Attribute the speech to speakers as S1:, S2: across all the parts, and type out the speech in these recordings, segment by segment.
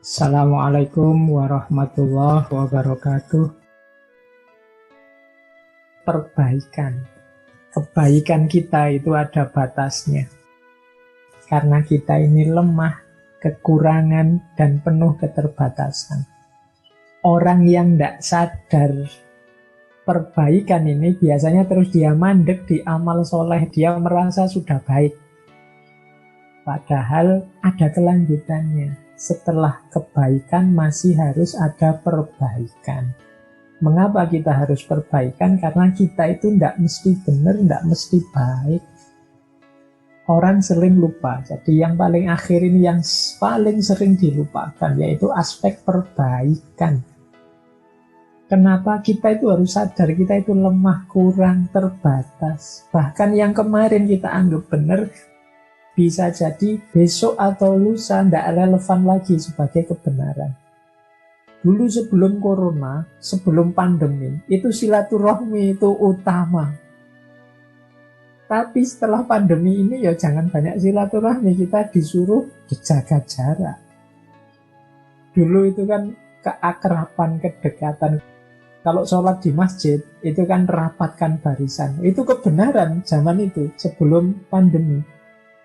S1: Assalamualaikum warahmatullahi wabarakatuh. Perbaikan. Kebaikan kita itu ada batasnya. Karena kita ini lemah, kekurangan, dan penuh keterbatasan. Orang yang tidak sadar perbaikan ini biasanya terus dia mandek di amal soleh. Dia merasa sudah baik. Padahal ada kelanjutannya. Setelah kebaikan masih harus ada perbaikan. Mengapa kita harus perbaikan? Karena kita itu tidak mesti benar, tidak mesti baik. Orang sering lupa. Jadi yang paling akhir ini yang paling sering dilupakan, yaitu aspek perbaikan. Kenapa kita itu harus sadar kita itu lemah, kurang, terbatas. Bahkan yang kemarin kita anggap benar, bisa jadi besok atau lusa tidak relevan lagi sebagai kebenaran. Dulu sebelum corona, sebelum pandemi, itu silaturahmi itu utama. Tapi setelah pandemi ini ya jangan banyak silaturahmi, kita disuruh jaga jarak. Dulu itu kan keakraban, kedekatan. Kalau sholat di masjid, itu kan rapatkan barisan. Itu kebenaran zaman itu, sebelum pandemi.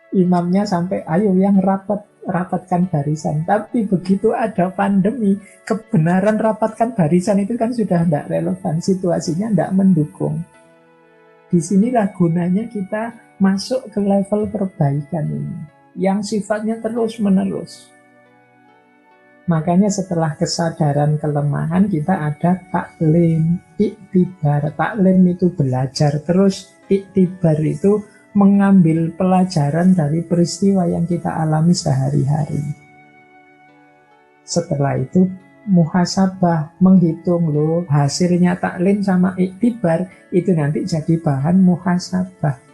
S1: Imamnya sampai, ayo yang rapatkan barisan. Tapi begitu ada pandemi, kebenaran rapatkan barisan itu kan sudah tidak relevan. Situasinya tidak mendukung. Disinilah gunanya kita masuk ke level perbaikan ini, yang sifatnya terus-menerus. Makanya setelah kesadaran kelemahan kita ada taklim, iktibar. Taklim itu belajar terus, iktibar itu mengambil pelajaran dari peristiwa yang kita alami sehari-hari. Setelah itu muhasabah, menghitung loh hasilnya taklim sama iktibar itu nanti jadi bahan muhasabah.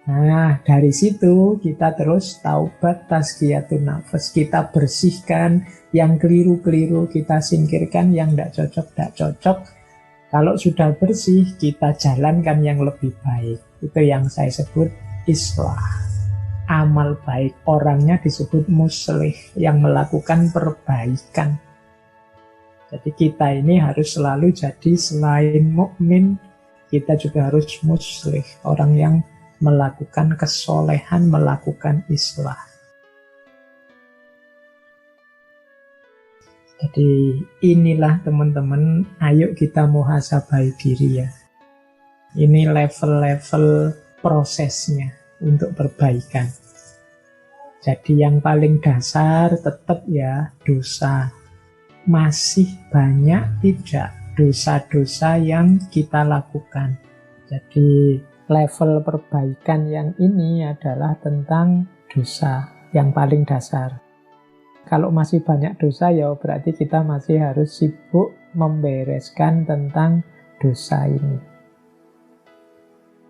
S1: Nah, dari situ kita terus taubat, tazkiyatun nafas. Kita bersihkan yang keliru-keliru, kita singkirkan yang tidak cocok. Kalau sudah bersih, kita jalankan yang lebih baik. Itu yang saya sebut islah. Amal baik, orangnya disebut muslih, yang melakukan perbaikan. Jadi kita ini harus selalu jadi selain mukmin, kita juga harus muslih, orang yang melakukan kesolehan, melakukan islah. Jadi inilah teman-teman, ayo kita muhasabai diri ya. Ini level-level prosesnya untuk perbaikan. Jadi yang paling dasar tetap ya dosa. Masih banyak tidak dosa-dosa yang kita lakukan. Jadi level perbaikan yang ini adalah tentang dosa yang paling dasar. Kalau masih banyak dosa ya berarti kita masih harus sibuk membereskan tentang dosa ini.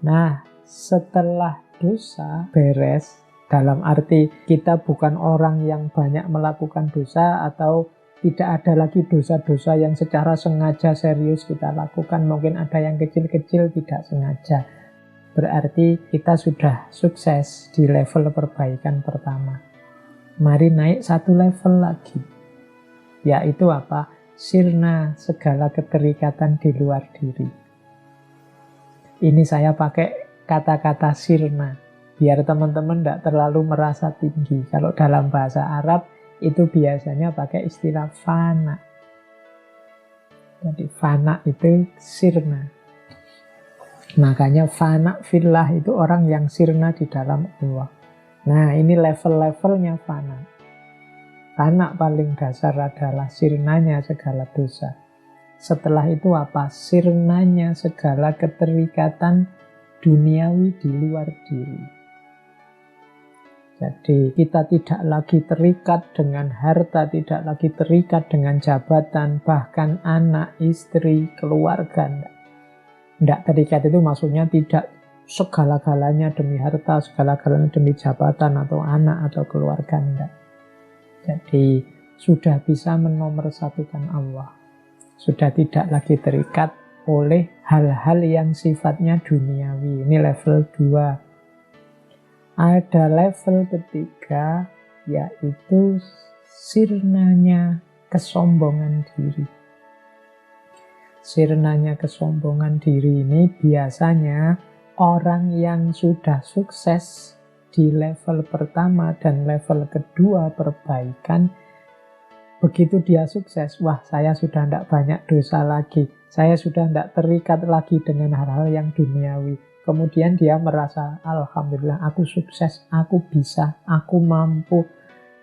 S1: Nah, setelah dosa beres, dalam arti kita bukan orang yang banyak melakukan dosa atau tidak ada lagi dosa-dosa yang secara sengaja serius kita lakukan. Mungkin ada yang kecil-kecil tidak sengaja. Berarti kita sudah sukses di level perbaikan pertama. Mari naik satu level lagi. Yaitu apa? Sirna, segala keterikatan di luar diri. Ini saya pakai kata-kata sirna. Biar teman-teman tidak terlalu merasa tinggi. Kalau dalam bahasa Arab itu biasanya pakai istilah fana. Jadi fana itu sirna. Makanya fana fillah itu orang yang sirna di dalam Allah. Nah, ini level-levelnya fana. Fana paling dasar adalah sirnanya segala dosa. Setelah itu apa? Sirnanya segala keterikatan duniawi di luar diri. Jadi kita tidak lagi terikat dengan harta, tidak lagi terikat dengan jabatan, bahkan anak, istri, keluarga. Tidak terikat itu maksudnya tidak segala-galanya demi harta, segala-galanya demi jabatan atau anak atau keluarga. Tidak. Jadi sudah bisa menomorsatukan Allah. Sudah tidak lagi terikat oleh hal-hal yang sifatnya duniawi. Ini level 2. Ada level ketiga, yaitu sirnanya kesombongan diri. Sirnanya kesombongan diri ini biasanya orang yang sudah sukses di level pertama dan level kedua perbaikan, begitu dia sukses, wah saya sudah tidak banyak dosa lagi, saya sudah tidak terikat lagi dengan hal-hal yang duniawi. Kemudian dia merasa, alhamdulillah aku sukses, aku bisa, aku mampu,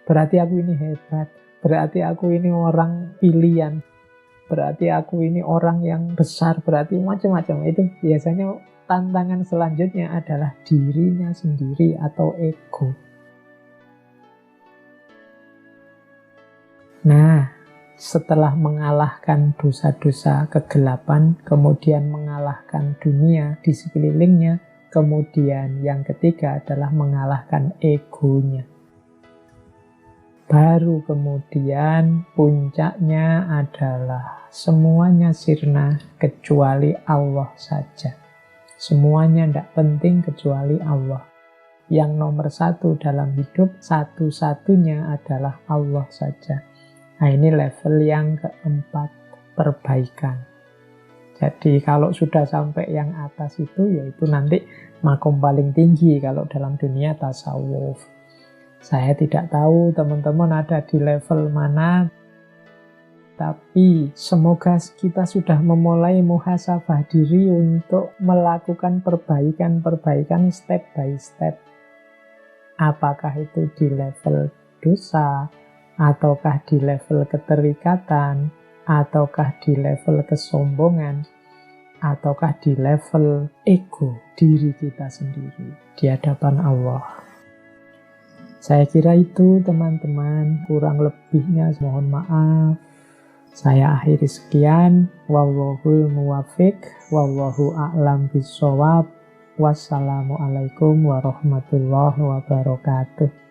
S1: berarti aku ini hebat, berarti aku ini orang pilihan, berarti aku ini orang yang besar, berarti macam-macam. Itu biasanya tantangan selanjutnya adalah dirinya sendiri atau ego. Nah, setelah mengalahkan dosa-dosa kegelapan, kemudian mengalahkan dunia di sekelilingnya, kemudian yang ketiga adalah mengalahkan egonya. Baru kemudian puncaknya adalah semuanya sirna kecuali Allah saja. Semuanya tidak penting kecuali Allah. Yang nomor satu dalam hidup, satu-satunya adalah Allah saja. Nah, ini level yang keempat, perbaikan. Jadi kalau sudah sampai yang atas itu, yaitu nanti makom paling tinggi kalau dalam dunia tasawuf. Saya tidak tahu teman-teman ada di level mana, tapi semoga kita sudah memulai muhasabah diri untuk melakukan perbaikan-perbaikan step by step. Apakah itu di level dosa, ataukah di level keterikatan, ataukah di level kesombongan, ataukah di level ego diri kita sendiri di hadapan Allah. Saya kira itu teman-teman, kurang lebihnya mohon maaf. Saya akhiri sekian. Wallahul muwafiq, wallahu a'lam bishawab. Wassalamualaikum warahmatullahi wabarakatuh.